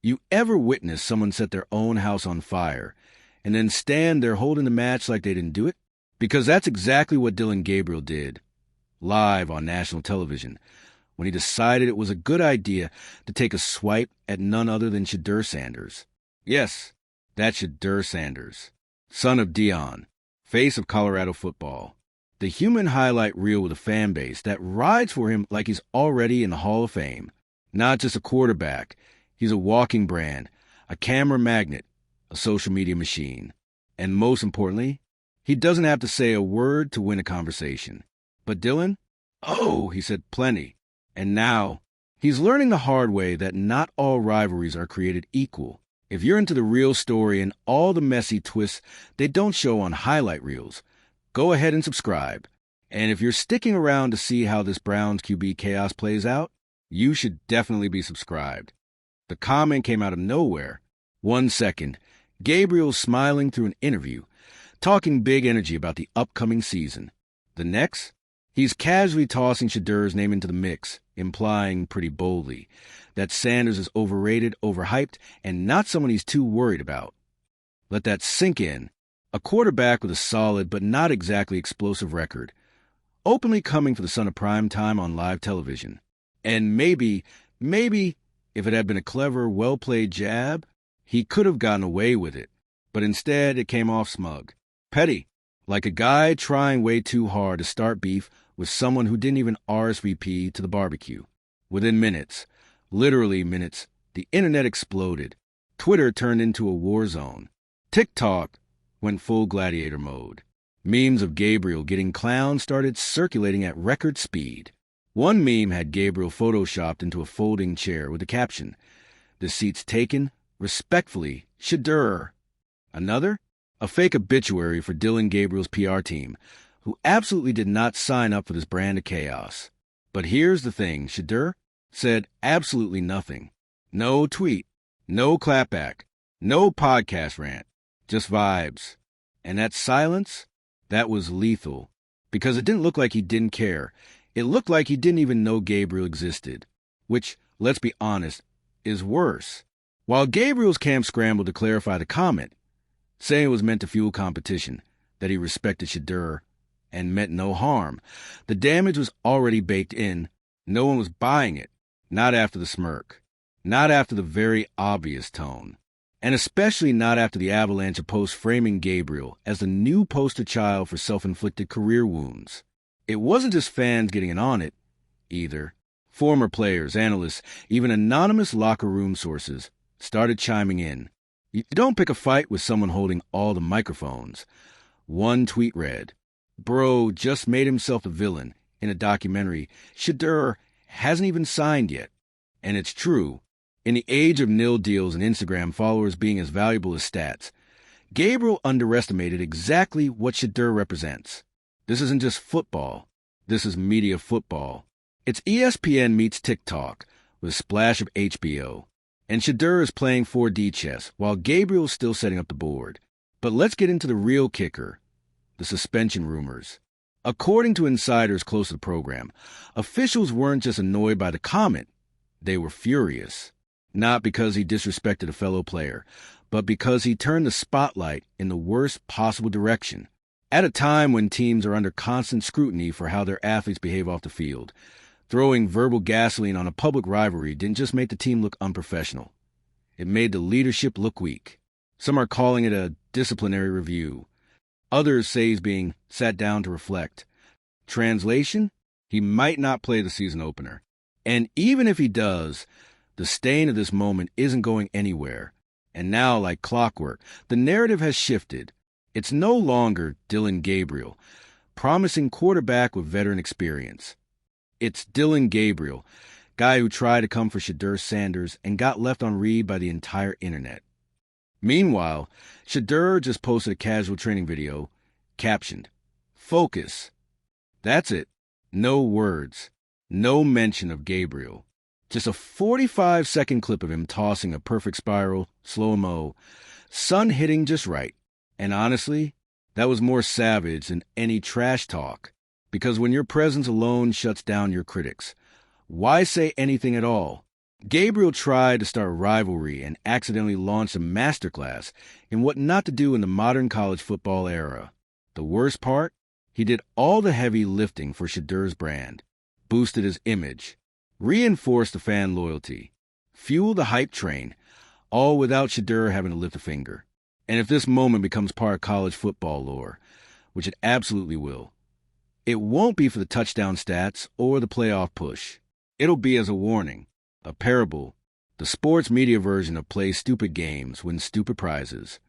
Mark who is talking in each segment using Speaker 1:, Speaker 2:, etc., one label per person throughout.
Speaker 1: You ever witness someone set their own house on fire and then stand there holding the match like they didn't do it? Because that's exactly what Dillon Gabriel did, live on national television, when he decided it was a good idea to take a swipe at none other than Shedeur Sanders. Yes, that's Shedeur Sanders, son of Dillion, face of Colorado football. The human highlight reel with a fan base that rides for him like he's already in the Hall of Fame. Not just a quarterback, he's a walking brand, a camera magnet, a social media machine. And most importantly, he doesn't have to say a word to win a conversation. But Dillon? Oh, he said plenty. And now, he's learning the hard way that not all rivalries are created equal. If you're into the real story and all the messy twists they don't show on highlight reels, go ahead and subscribe. And if you're sticking around to see how this Browns QB chaos plays out, you should definitely be subscribed. The comment came out of nowhere. 1 second, Gabriel's smiling through an interview, talking big energy about the upcoming season. The next, he's casually tossing Shedeur's name into the mix, implying pretty boldly that Sanders is overrated, overhyped, and not someone he's too worried about. Let that sink in. A quarterback with a solid but not exactly explosive record, openly coming for the son of prime time on live television. And maybe, if it had been a clever, well-played jab, he could have gotten away with it. But instead, it came off smug. Petty, like a guy trying way too hard to start beef with someone who didn't even RSVP to the barbecue. Within minutes, literally minutes, the internet exploded. Twitter turned into a war zone. TikTok went full gladiator mode. Memes of Gabriel getting clowned started circulating at record speed. One meme had Gabriel photoshopped into a folding chair with the caption, "The seat's taken, respectfully, Shedeur." Another? A fake obituary for Dillon Gabriel's PR team, who absolutely did not sign up for this brand of chaos. But here's the thing, Shedeur said absolutely nothing. No tweet, no clapback, no podcast rant, just vibes. And that silence, that was lethal, because it didn't look like he didn't care. It looked like he didn't even know Gabriel existed, which, let's be honest, is worse. While Gabriel's camp scrambled to clarify the comment, saying it was meant to fuel competition, that he respected Shedeur, and meant no harm, the damage was already baked in. No one was buying it, not after the smirk, not after the very obvious tone, and especially not after the avalanche of posts framing Gabriel as the new poster child for self-inflicted career wounds. It wasn't just fans getting in on it, either. Former players, analysts, even anonymous locker room sources started chiming in. You don't pick a fight with someone holding all the microphones. One tweet read, "Bro just made himself a villain in a documentary. Shedeur hasn't even signed yet." And it's true. In the age of nil deals and Instagram followers being as valuable as stats, Gabriel underestimated exactly what Shedeur represents. This isn't just football. This is media football. It's ESPN meets TikTok with a splash of HBO. And Shedeur is playing 4D chess while Gabriel is still setting up the board. But let's get into the real kicker, the suspension rumors. According to insiders close to the program, officials weren't just annoyed by the comment, they were furious. Not because he disrespected a fellow player, but because he turned the spotlight in the worst possible direction. At a time when teams are under constant scrutiny for how their athletes behave off the field, throwing verbal gasoline on a public rivalry didn't just make the team look unprofessional. It made the leadership look weak. Some are calling it a disciplinary review. Others say he's being sat down to reflect. Translation? He might not play the season opener. And even if he does, the stain of this moment isn't going anywhere. And now, like clockwork, the narrative has shifted. It's no longer Dillon Gabriel, promising quarterback with veteran experience. It's Dillon Gabriel, guy who tried to come for Shedeur Sanders and got left on read by the entire internet. Meanwhile, Shedeur just posted a casual training video, captioned, "Focus." That's it. No words. No mention of Gabriel. Just a 45-second clip of him tossing a perfect spiral, slow-mo, sun hitting just right. And honestly, that was more savage than any trash talk. Because when your presence alone shuts down your critics, why say anything at all? Gabriel tried to start a rivalry and accidentally launched a masterclass in what not to do in the modern college football era. The worst part? He did all the heavy lifting for Shedeur's brand, boosted his image, reinforced the fan loyalty, fueled the hype train, all without Shedeur having to lift a finger. And if this moment becomes part of college football lore, which it absolutely will, it won't be for the touchdown stats or the playoff push. It'll be as a warning, a parable, the sports media version of play stupid games, win stupid prizes.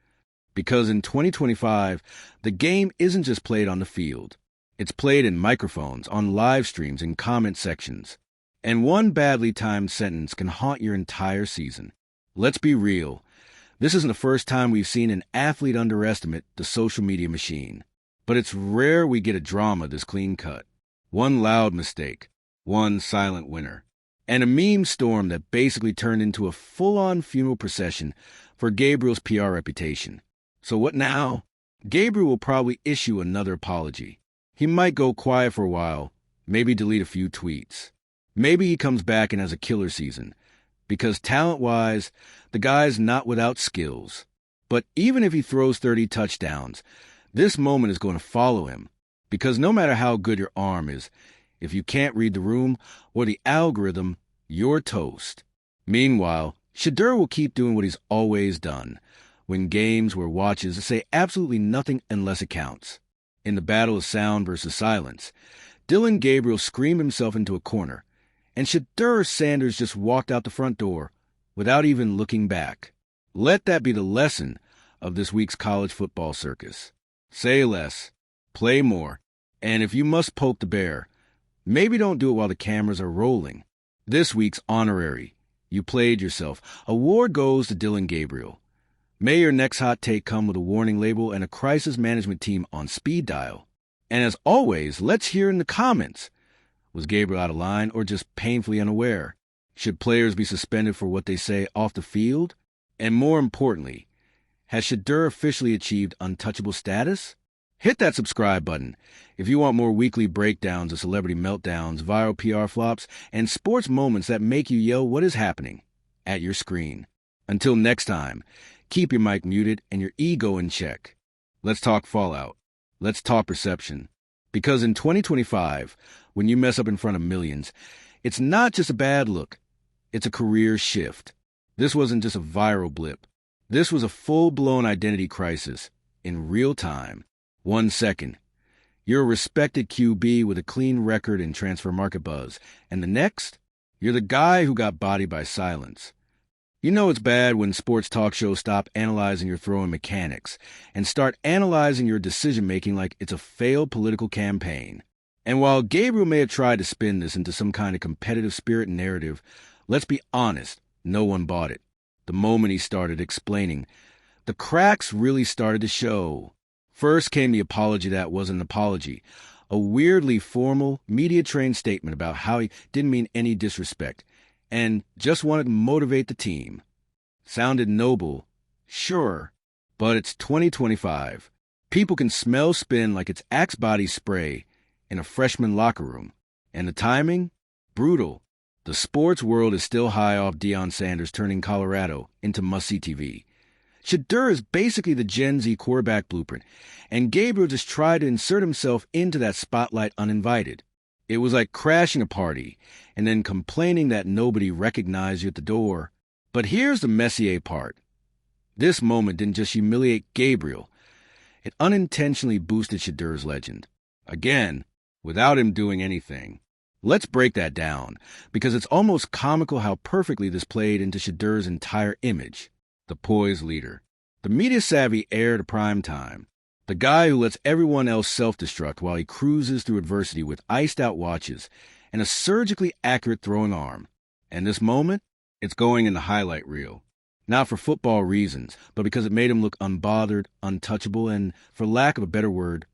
Speaker 1: Because in 2025, the game isn't just played on the field. It's played in microphones, on live streams, in comment sections. And one badly timed sentence can haunt your entire season. Let's be real. This isn't the first time we've seen an athlete underestimate the social media machine. But it's rare we get a drama this clean-cut. One loud mistake, one silent winner, and a meme storm that basically turned into a full-on funeral procession for Gabriel's PR reputation. So what now? Gabriel will probably issue another apology. He might go quiet for a while, maybe delete a few tweets. Maybe he comes back and has a killer season, because talent-wise, the guy's not without skills. But even if he throws 30 touchdowns, this moment is going to follow him, because no matter how good your arm is, if you can't read the room or the algorithm, you're toast. Meanwhile, Shedeur will keep doing what he's always done, win games where watches say absolutely nothing unless it counts. In the battle of sound versus silence, Dillon Gabriel screamed himself into a corner, and Shedeur Sanders just walked out the front door without even looking back. Let that be the lesson of this week's college football circus. Say less, play more, and if you must poke the bear, maybe don't do it while the cameras are rolling. This week's honorary, you played yourself, award goes to Dillon Gabriel. May your next hot take come with a warning label and a crisis management team on speed dial. And as always, let's hear in the comments. Was Gabriel out of line or just painfully unaware? Should players be suspended for what they say off the field? And more importantly, has Shedeur officially achieved untouchable status? Hit that subscribe button if you want more weekly breakdowns of celebrity meltdowns, viral PR flops, and sports moments that make you yell what is happening at your screen. Until next time, keep your mic muted and your ego in check. Let's talk fallout. Let's talk perception. Because in 2025, when you mess up in front of millions, it's not just a bad look. It's a career shift. This wasn't just a viral blip. This was a full-blown identity crisis in real time. 1 second, you're a respected QB with a clean record in transfer market buzz. And the next, you're the guy who got bodied by silence. You know it's bad when sports talk shows stop analyzing your throwing mechanics and start analyzing your decision-making like it's a failed political campaign. And while Gabriel may have tried to spin this into some kind of competitive spirit narrative, let's be honest, no one bought it. The moment he started explaining, the cracks really started to show. First came the apology that wasn't an apology, a weirdly formal, media-trained statement about how he didn't mean any disrespect and just wanted to motivate the team. Sounded noble, sure, but it's 2025. People can smell spin like it's Axe body spray in a freshman locker room. And the timing? Brutal. The sports world is still high off Deion Sanders turning Colorado into must-see TV. Shedeur is basically the Gen Z quarterback blueprint, and Gabriel just tried to insert himself into that spotlight uninvited. It was like crashing a party and then complaining that nobody recognized you at the door. But here's the Messier part. This moment didn't just humiliate Gabriel. It unintentionally boosted Shedeur's legend. Again, without him doing anything. Let's break that down, because it's almost comical how perfectly this played into Shedeur's entire image. The poised leader. The media-savvy heir to prime time. The guy who lets everyone else self-destruct while he cruises through adversity with iced-out watches and a surgically accurate throwing arm. And this moment, it's going in the highlight reel. Not for football reasons, but because it made him look unbothered, untouchable, and, for lack of a better word,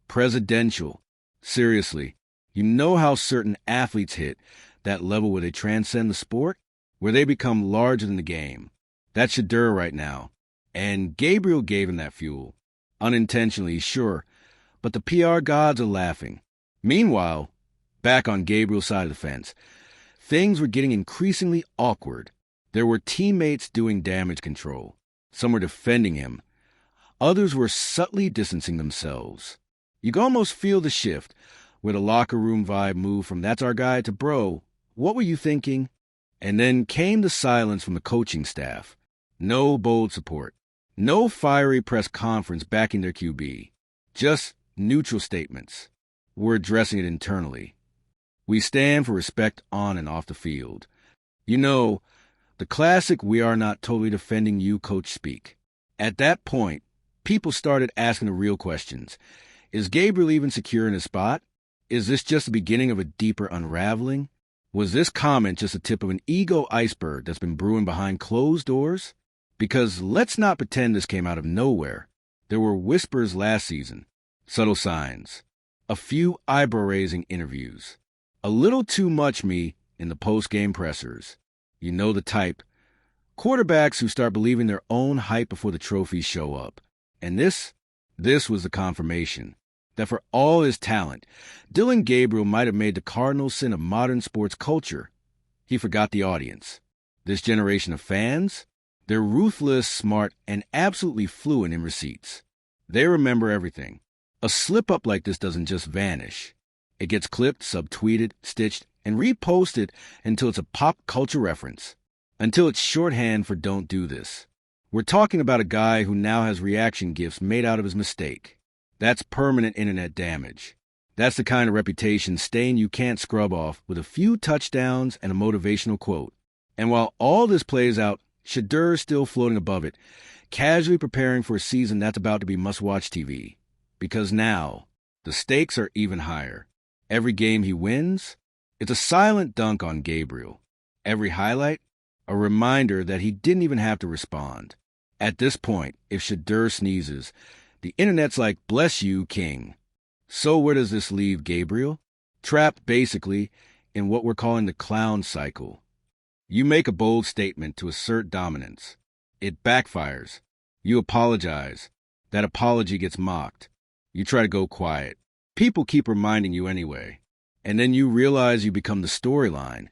Speaker 1: presidential. Seriously, you know how certain athletes hit that level where they transcend the sport? Where they become larger than the game. That's Shedeur right now. And Gabriel gave him that fuel. Unintentionally, sure, but the PR gods are laughing. Meanwhile, back on Gabriel's side of the fence, Things were getting increasingly awkward. There were teammates doing damage control. Some were defending him. Others were subtly distancing themselves. You could almost feel the shift, where the locker room vibe moved from "that's our guy" to "bro, what were you thinking?" And then came the silence from the coaching staff. No bold support. No fiery press conference backing their QB. Just neutral statements. We're addressing it internally. We stand for respect on and off the field. You know, the classic "we are not totally defending you" coach speak. At that point, people started asking the real questions. Is Gabriel even secure in his spot? Is this just the beginning of a deeper unraveling? Was this comment just the tip of an ego iceberg that's been brewing behind closed doors? Because let's not pretend this came out of nowhere. There were whispers last season, subtle signs, a few eyebrow-raising interviews, a little too much me in the post-game pressers. You know the type. Quarterbacks who start believing their own hype before the trophies show up. And this was the confirmation that for all his talent, Dillon Gabriel might have made the cardinal sin of modern sports culture. He forgot the audience. This generation of fans, they're ruthless, smart, and absolutely fluent in receipts. They remember everything. A slip-up like this doesn't just vanish. It gets clipped, subtweeted, stitched, and reposted until it's a pop culture reference. Until it's shorthand for "don't do this." We're talking about a guy who now has reaction gifs made out of his mistake. That's permanent internet damage. That's the kind of reputation stain you can't scrub off with a few touchdowns and a motivational quote. And while all this plays out, Shedeur is still floating above it, casually preparing for a season that's about to be must-watch TV. Because now, the stakes are even higher. Every game he wins, it's a silent dunk on Gabriel. Every highlight, a reminder that he didn't even have to respond. At this point, if Shedeur sneezes, the internet's like, "Bless you, king." So where does this leave Gabriel? Trapped, basically, in what we're calling the clown cycle. You make a bold statement to assert dominance. It backfires. You apologize. That apology gets mocked. You try to go quiet. People keep reminding you anyway. And then you realize you become the storyline,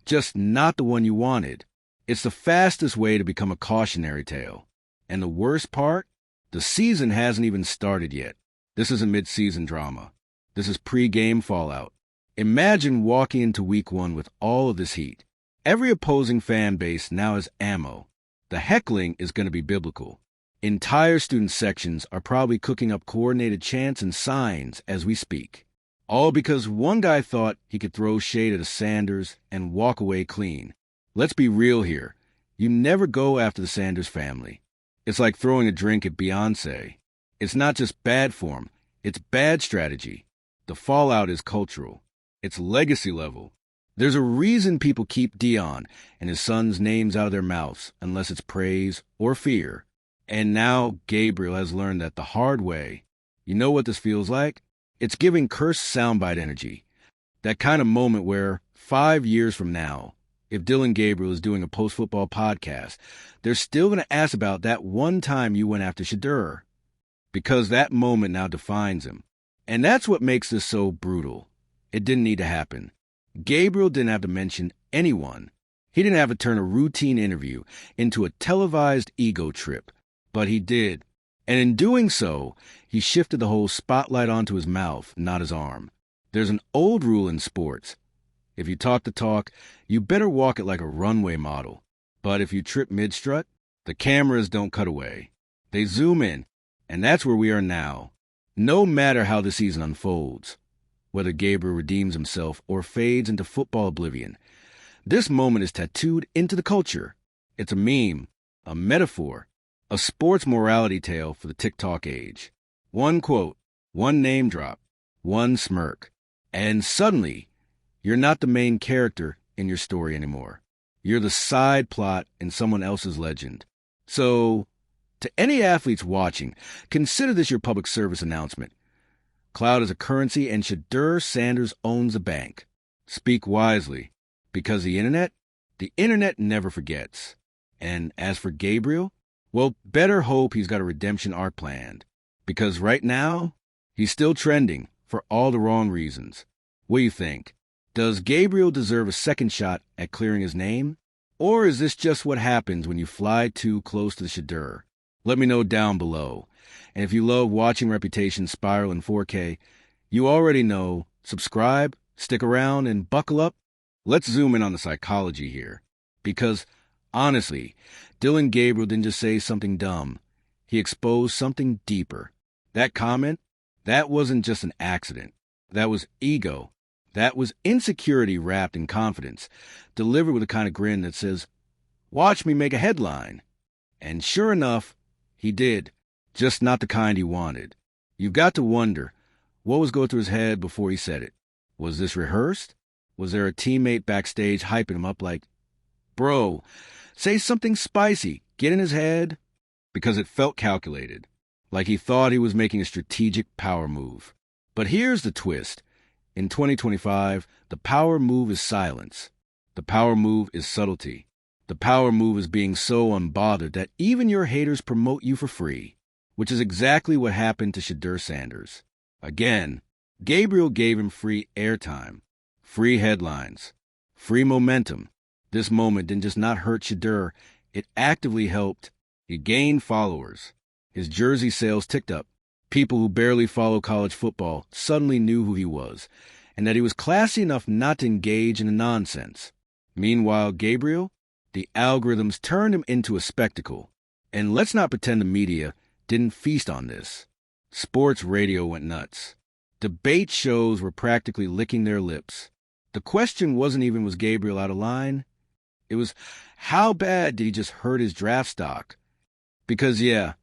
Speaker 1: just not the one you wanted. It's the fastest way to become a cautionary tale. And the worst part? The season hasn't even started yet. This isn't mid-season drama. This is pre-game fallout. Imagine walking into week 1 with all of this heat. Every opposing fan base now has ammo. The heckling is going to be biblical. Entire student sections are probably cooking up coordinated chants and signs as we speak. All because one guy thought he could throw shade at a Sanders and walk away clean. Let's be real here. You never go after the Sanders family. It's like throwing a drink at Beyoncé. It's not just bad form, it's bad strategy. The fallout is cultural. It's legacy level. There's a reason people keep Dillon and his son's names out of their mouths, unless it's praise or fear. And now Gabriel has learned that the hard way. You know what this feels like? It's giving cursed soundbite energy. That kind of moment where, 5 years from now, if Dillon Gabriel is doing a post-football podcast, they're still going to ask about that one time you went after Shedeur. Because that moment now defines him. And that's what makes this so brutal. It didn't need to happen. Gabriel didn't have to mention anyone. He didn't have to turn a routine interview into a televised ego trip. But he did. And in doing so, he shifted the whole spotlight onto his mouth, not his arm. There's an old rule in sports. If you talk the talk, you better walk it like a runway model. But if you trip mid-strut, the cameras don't cut away. They zoom in, and that's where we are now. No matter how the season unfolds, whether Gabriel redeems himself or fades into football oblivion, this moment is tattooed into the culture. It's a meme, a metaphor, a sports morality tale for the TikTok age. One quote, one name drop, one smirk, and suddenly, you're not the main character in your story anymore. You're the side plot in someone else's legend. So, to any athletes watching, consider this your public service announcement. Cloud is a currency and Shedeur Sanders owns a bank. Speak wisely, because the internet never forgets. And as for Gabriel, well, better hope he's got a redemption arc planned. Because right now, he's still trending for all the wrong reasons. What do you think? Does Gabriel deserve a second shot at clearing his name? Or is this just what happens when you fly too close to the Shedeur? Let me know down below. And if you love watching Reputation spiral in 4K, you already know, subscribe, stick around, and buckle up. Let's zoom in on the psychology here. Because, honestly, Dillon Gabriel didn't just say something dumb. He exposed something deeper. That comment, that wasn't just an accident. That was ego. That was insecurity wrapped in confidence, delivered with a kind of grin that says, "Watch me make a headline." And sure enough, he did. Just not the kind he wanted. You've got to wonder, what was going through his head before he said it? Was this rehearsed? Was there a teammate backstage hyping him up like, "Bro, say something spicy, get in his head"? Because it felt calculated, like he thought he was making a strategic power move. But here's the twist. In 2025, the power move is silence. The power move is subtlety. The power move is being so unbothered that even your haters promote you for free, which is exactly what happened to Shedeur Sanders. Again, Gabriel gave him free airtime, free headlines, free momentum. This moment didn't just not hurt Shedeur, it actively helped. He gained followers. His jersey sales ticked up. People who barely follow college football suddenly knew who he was, and that he was classy enough not to engage in the nonsense. Meanwhile, Gabriel, the algorithms turned him into a spectacle. And let's not pretend the media didn't feast on this. Sports radio went nuts. Debate shows were practically licking their lips. The question wasn't even, was Gabriel out of line? It was, how bad did he just hurt his draft stock? Because, yeah,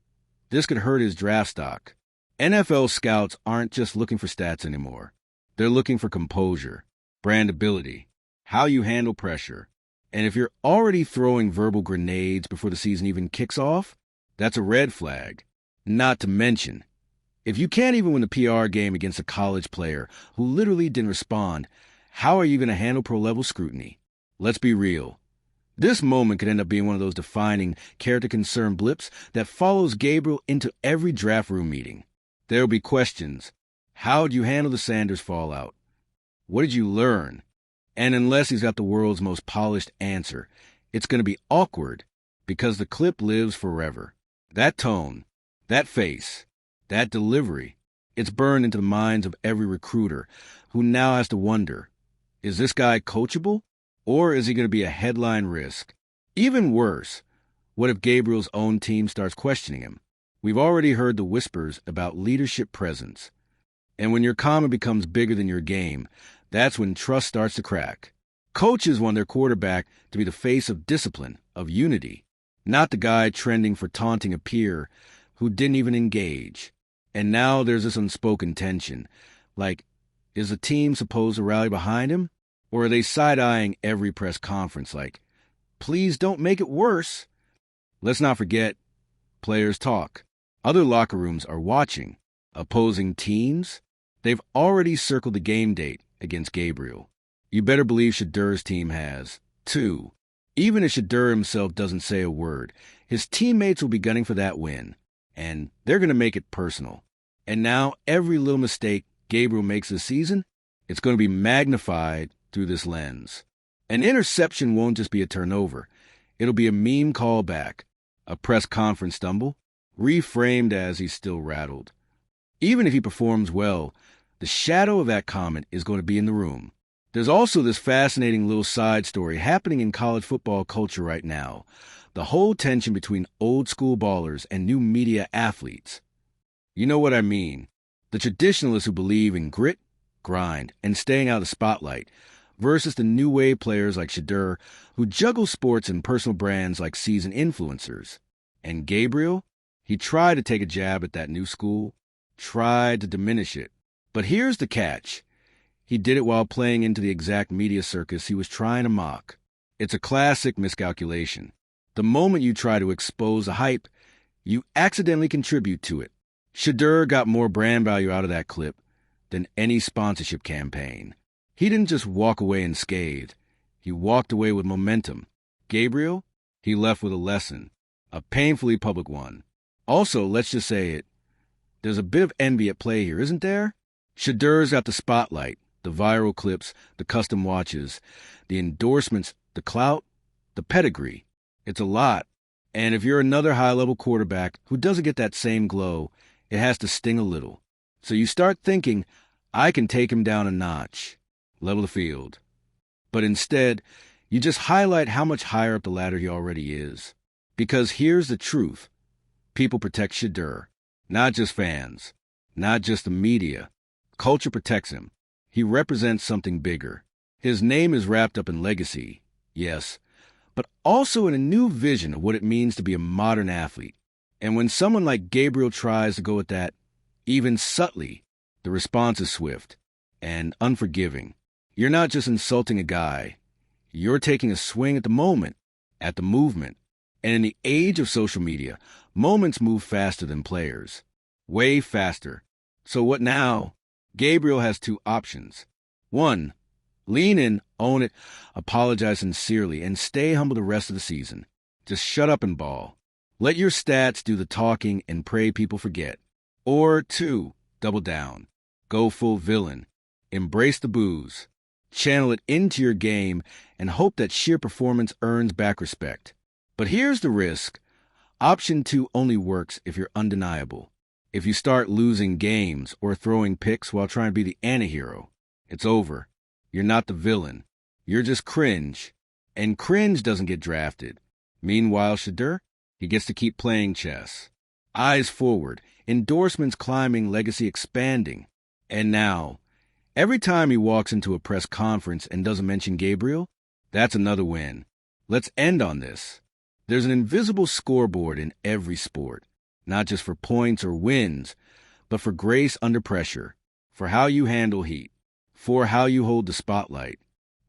Speaker 1: this could hurt his draft stock. NFL scouts aren't just looking for stats anymore. They're looking for composure, brandability, how you handle pressure. And if you're already throwing verbal grenades before the season even kicks off, that's a red flag. Not to mention, if you can't even win the PR game against a college player who literally didn't respond, how are you going to handle pro-level scrutiny? Let's be real. This moment could end up being one of those defining character concern blips that follows Gabriel into every draft room meeting. There'll be questions. How did you handle the Sanders fallout? What did you learn? And unless he's got the world's most polished answer, it's going to be awkward because the clip lives forever. That tone, that face, that delivery, it's burned into the minds of every recruiter who now has to wonder, is this guy coachable? Or is he going to be a headline risk? Even worse, what if Gabriel's own team starts questioning him? We've already heard the whispers about leadership presence. And when your comment becomes bigger than your game, that's when trust starts to crack. Coaches want their quarterback to be the face of discipline, of unity, not the guy trending for taunting a peer who didn't even engage. And now there's this unspoken tension. Like, is the team supposed to rally behind him? Or are they side-eyeing every press conference like, please don't make it worse? Let's not forget, players talk. Other locker rooms are watching. Opposing teams, they've already circled the game date against Gabriel. You better believe Shedeur's team has, too. Even if Shedeur himself doesn't say a word, his teammates will be gunning for that win. And they're going to make it personal. And now every little mistake Gabriel makes this season, it's going to be magnified through this lens. An interception won't just be a turnover. It'll be a meme callback, a press conference stumble, reframed as he's still rattled. Even if he performs well, the shadow of that comment is going to be in the room. There's also this fascinating little side story happening in college football culture right now. The whole tension between old school ballers and new media athletes. You know what I mean. The traditionalists who believe in grit, grind, and staying out of the spotlight versus the new wave players like Shedeur who juggle sports and personal brands like seasoned influencers. And Gabriel, he tried to take a jab at that new school, tried to diminish it. But here's the catch. He did it while playing into the exact media circus he was trying to mock. It's a classic miscalculation. The moment you try to expose a hype, you accidentally contribute to it. Shedeur got more brand value out of that clip than any sponsorship campaign. He didn't just walk away unscathed. He walked away with momentum. Gabriel, he left with a lesson, a painfully public one. Also, let's just say it, there's a bit of envy at play here, isn't there? Shedeur's got the spotlight, The viral clips, the custom watches, the endorsements, the clout, the pedigree. It's a lot. And if you're another high-level quarterback who doesn't get that same glow, it has to sting a little. So you start thinking, I can take him down a notch, level the field. But instead, you just highlight how much higher up the ladder he already is. Because here's the truth. People protect Shedeur. Not just fans. Not just the media. Culture protects him. He represents something bigger. His name is wrapped up in legacy, yes, but also in a new vision of what it means to be a modern athlete. And when someone like Gabriel tries to go at that, even subtly, the response is swift and unforgiving. You're not just insulting a guy. You're taking a swing at the moment, at the movement. And in the age of social media, moments move faster than players. Way faster. So what now? Gabriel has two options. One, lean in, own it, apologize sincerely, and stay humble the rest of the season. Just shut up and ball. Let your stats do the talking and pray people forget. Or two, double down. Go full villain. Embrace the booze. Channel it into your game and hope that sheer performance earns back respect. But here's the risk. Option 2 only works if you're undeniable. If you start losing games or throwing picks while trying to be the antihero, it's over. You're not the villain. You're just cringe. And cringe doesn't get drafted. Meanwhile, Shedeur, he gets to keep playing chess. Eyes forward, endorsements climbing, legacy expanding. And now, every time he walks into a press conference and doesn't mention Gabriel, that's another win. Let's end on this. There's an invisible scoreboard in every sport. Not just for points or wins, but for grace under pressure, for how you handle heat, for how you hold the spotlight.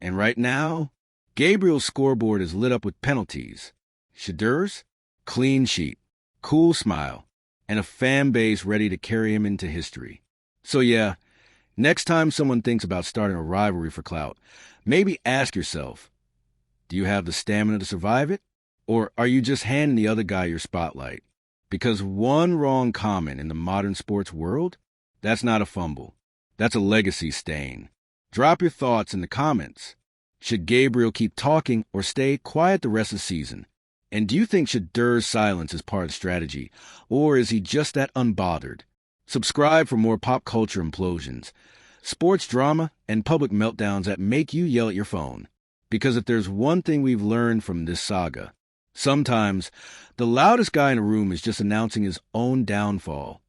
Speaker 1: And right now, Gabriel's scoreboard is lit up with penalties. Shedeur's? Clean sheet, cool smile, and a fan base ready to carry him into history. So yeah, next time someone thinks about starting a rivalry for clout, maybe ask yourself, do you have the stamina to survive it? Or are you just handing the other guy your spotlight? Because one wrong comment in the modern sports world, that's not a fumble. That's a legacy stain. Drop your thoughts in the comments. Should Gabriel keep talking or stay quiet the rest of the season? And do you think Shedeur's silence is part of the strategy, or is he just that unbothered? Subscribe for more pop culture implosions, sports drama, and public meltdowns that make you yell at your phone. Because if there's one thing we've learned from this saga, sometimes the loudest guy in a room is just announcing his own downfall.